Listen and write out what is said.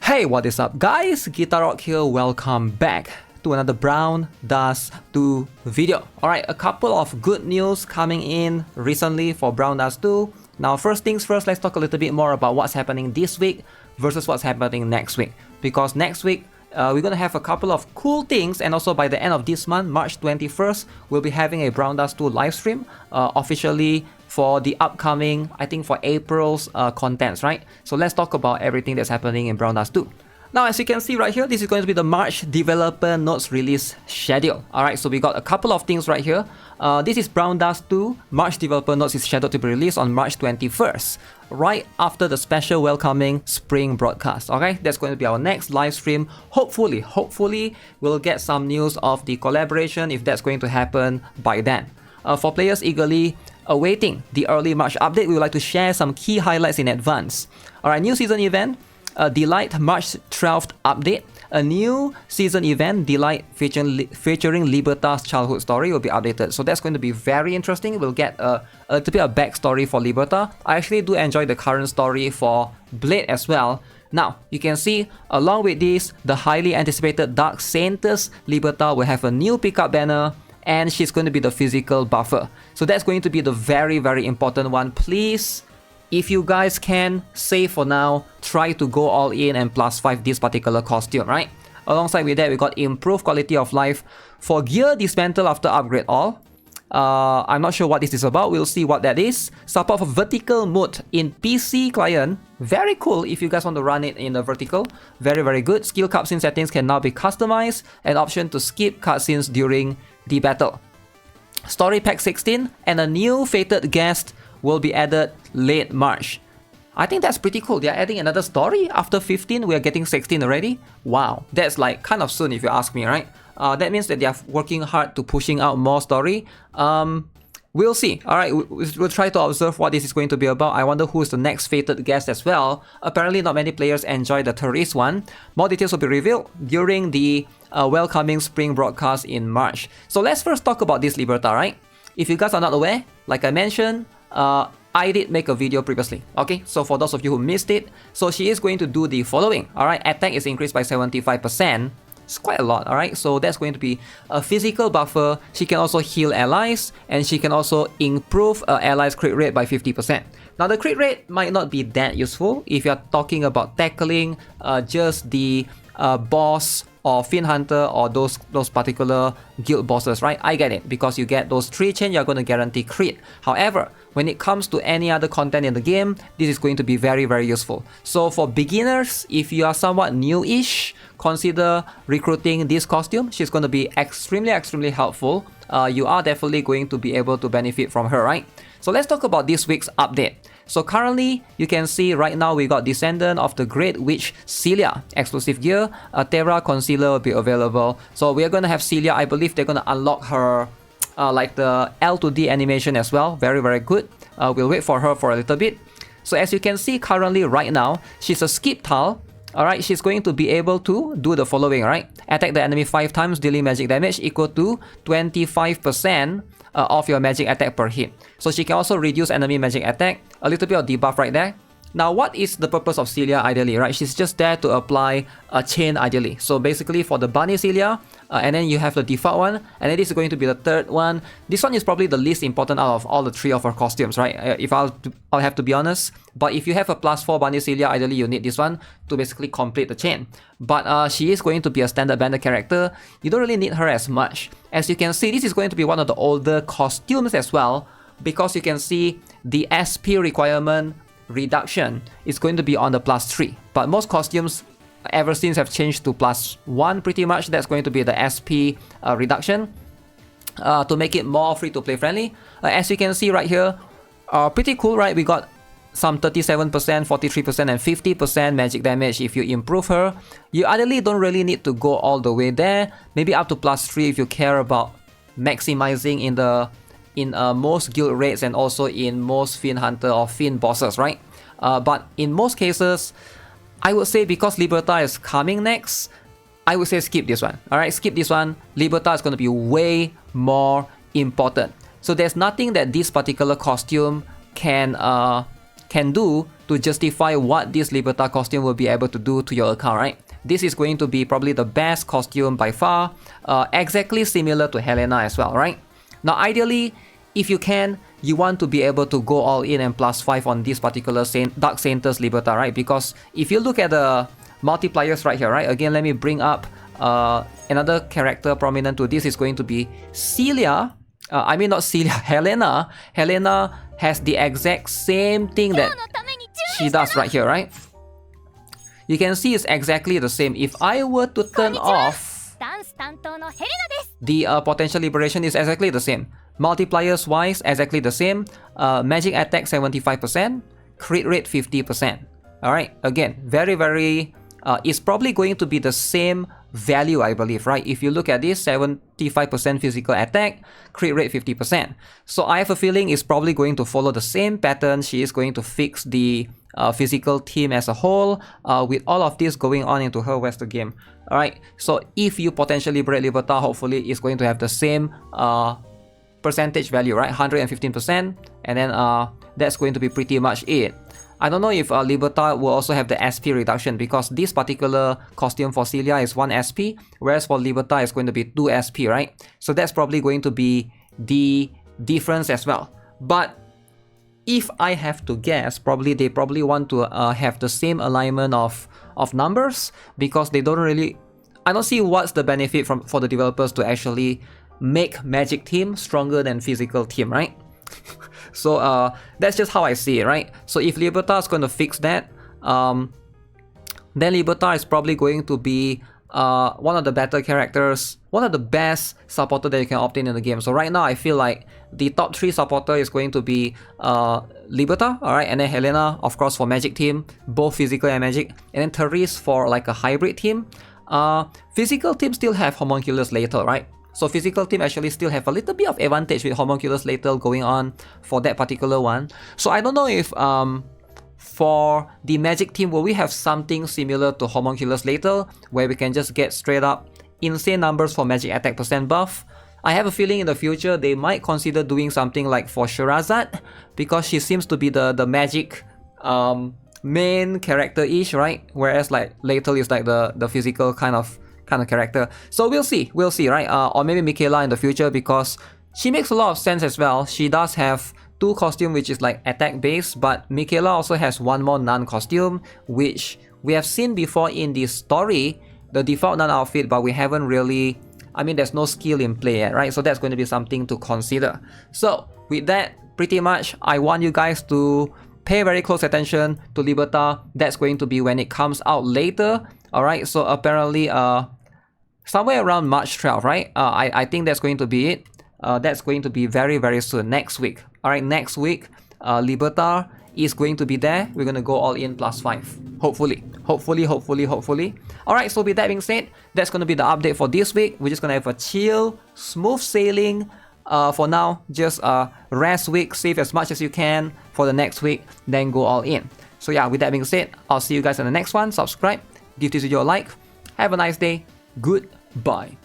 Hey, what is up guys? GuitarRock here, welcome back to another Brown Dust 2 video. Alright, a couple of good news coming in recently for Brown Dust 2. Now first things first, let's talk a little bit more about what's happening this week versus what's happening next week. Because next week, we're gonna have a couple of cool things, and also by the end of this month, March 21st, we'll be having a Brown Dust 2 live stream officially for the upcoming, I think for April's contents, right? So let's talk about everything that's happening in Brown Dust 2. Now, as you can see right here, this is going to be the March developer notes release schedule. Alright, so we got a couple of things right here. This is Brown Dust 2. March developer notes is scheduled to be released on March 21st, right after the special welcoming spring broadcast. Okay, that's going to be our next live stream. Hopefully, we'll get some news of the collaboration if that's going to happen by then. For players eagerly awaiting the early March update, we would like to share some key highlights in advance. Alright, new season event. Delight March 12th update. A new season event, Delight, featuring Liberta's childhood story will be updated. So that's going to be very interesting. We'll get a little bit of backstory for Liberta. I actually do enjoy the current story for Blade as well. Now, you can see, along with this, the highly anticipated Dark Saintess Liberta will have a new pickup banner, and she's going to be the physical buffer. So that's going to be the very important one. Please, if you guys can, save for now, try to go all in and +5 this particular costume, right? Alongside with that, we got improved quality of life for gear dismantle after upgrade all. I'm not sure what this is about, we'll see what that is. Support for vertical mode in PC client, very cool if you guys want to run it in the vertical. Very good. Skill cutscene settings can now be customized, and option to skip cutscenes during the battle. Story Pack 16 and a new fated guest will be added late March. I think that's pretty cool. They're adding another story after 15. We are getting 16 already. Wow, that's like kind of soon if you ask me, right? That means that they are working hard to pushing out more story. We'll see. Alright, we'll try to observe what this is going to be about. I wonder who is the next fated guest as well. Apparently not many players enjoy the Therese one. More details will be revealed during the welcoming spring broadcast in March. So let's first talk about this Liberta, right? If you guys are not aware, like I mentioned, I did make a video previously, okay? So for those of you who missed it, so she is going to do the following, alright? Attack is increased by 75%. It's quite a lot, alright? So that's going to be a physical buffer. She can also heal allies, and she can also improve allies' crit rate by 50%. Now the crit rate might not be that useful if you're talking about tackling just the boss or Fiend Hunter or those particular guild bosses, right? I get it, because you get those 3 chain, you're going to guarantee crit. However, when it comes to any other content in the game, this is going to be very useful. So for beginners, if you are somewhat new-ish, consider recruiting this costume. She's going to be extremely helpful. You are definitely going to be able to benefit from her, right? So let's talk about this week's update. So currently, you can see right now we got Descendant of the Great Witch Celia exclusive gear. Terra Concealer will be available. So we are going to have Celia. I believe they're going to unlock her like the L to D animation as well. Very good. We'll wait for her for a little bit. So as you can see currently right now, she's a skip tile. Alright, she's going to be able to do the following, right? Attack the enemy 5 times, dealing magic damage equal to 25% of your magic attack per hit. So she can also reduce enemy magic attack, a little bit of debuff right there. Now what is the purpose of Celia ideally, right? She's just there to apply a chain ideally. So basically for the bunny Celia, and then you have the default one, and then this is going to be the third one. This one is probably the least important out of all the 3 of her costumes, right? If I'll have to be honest. But if you have a +4 bunny Celia, ideally you need this one to basically complete the chain. But she is going to be a standard banner character. You don't really need her as much. As you can see, this is going to be one of the older costumes as well, because you can see the SP requirement reduction is going to be on the +3. But most costumes ever since have changed to +1 pretty much. That's going to be the SP reduction to make it more free-to-play friendly. As you can see right here, pretty cool, right? We got some 37%, 43% and 50% magic damage if you improve her. You ideally don't really need to go all the way there. Maybe up to +3 if you care about maximizing in most guild raids and also in most Fiend Hunter or Fiend bosses, right? But in most cases, I would say because Liberta is coming next, I would say skip this one. Alright, skip this one. Liberta is going to be way more important. So there's nothing that this particular costume can do to justify what this Liberta costume will be able to do to your account, right? This is going to be probably the best costume by far, exactly similar to Helena as well, right? Now ideally, if you can, you want to be able to go all in and +5 on this particular Dark Saintess Liberta, right? Because if you look at the multipliers right here, right? Again, let me bring up another character prominent to this is going to be Celia. I mean not Celia, Helena. Helena has the exact same thing that she does right here, right? You can see it's exactly the same. If I were to turn off, the potential liberation is exactly the same. Multipliers wise, exactly the same. Magic attack 75%, crit rate 50%. Alright, again, very it's probably going to be the same value, I believe, right? If you look at this, 75% physical attack, crit rate 50%. So I have a feeling it's probably going to follow the same pattern. She is going to fix the physical team as a whole, with all of this going on into her Western game. Alright, so if you potentially liberate Liberta, hopefully it's going to have the same percentage value, right? 115%, and then that's going to be pretty much it. I don't know if Liberta will also have the SP reduction, because this particular costume for Celia is 1 SP, whereas for Liberta it's going to be 2 SP, right? So that's probably going to be the difference as well. But if I have to guess, they probably want to have the same alignment of numbers, because they don't really... I don't see what's the benefit for the developers to actually make magic team stronger than physical team, right? So that's just how I see it, right? So if Liberta is going to fix that, then Liberta is probably going to be one of the better characters, one of the best supporter that you can obtain in the game. So right now I feel like the top 3 supporter is going to be Liberta, alright, and then Helena, of course, for magic team, both physical and magic, and then Therese for like a hybrid team. Physical team still have Homunculus Lethal, right? So physical team actually still have a little bit of advantage with Homunculus Lethal going on for that particular one. So I don't know if for the magic team, will we have something similar to Homunculus Lethal, where we can just get straight up insane numbers for magic attack % buff? I have a feeling in the future they might consider doing something like for Sherazade, because she seems to be the magic main character-ish, right? Whereas like Lethal is like the physical kind of character. So we'll see, right? Or maybe Michaela in the future, because she makes a lot of sense as well. She does have 2 costume which is like attack based, but Michaela also has 1 more nun costume, which we have seen before in the story, the default nun outfit, but we haven't really... I mean, there's no skill in play yet, right? So that's going to be something to consider. So with that, pretty much, I want you guys to pay very close attention to Liberta. That's going to be when it comes out later. Alright, so apparently somewhere around March 12th, right? I think that's going to be it. That's going to be very soon, next week. Alright, next week, Liberta is going to be there. We're going to go all in +5. Hopefully. Alright, so with that being said, that's going to be the update for this week. We're just going to have a chill, smooth sailing. For now, just rest week, save as much as you can for the next week, then go all in. So yeah, with that being said, I'll see you guys in the next one. Subscribe, give this video a like. Have a nice day. Goodbye.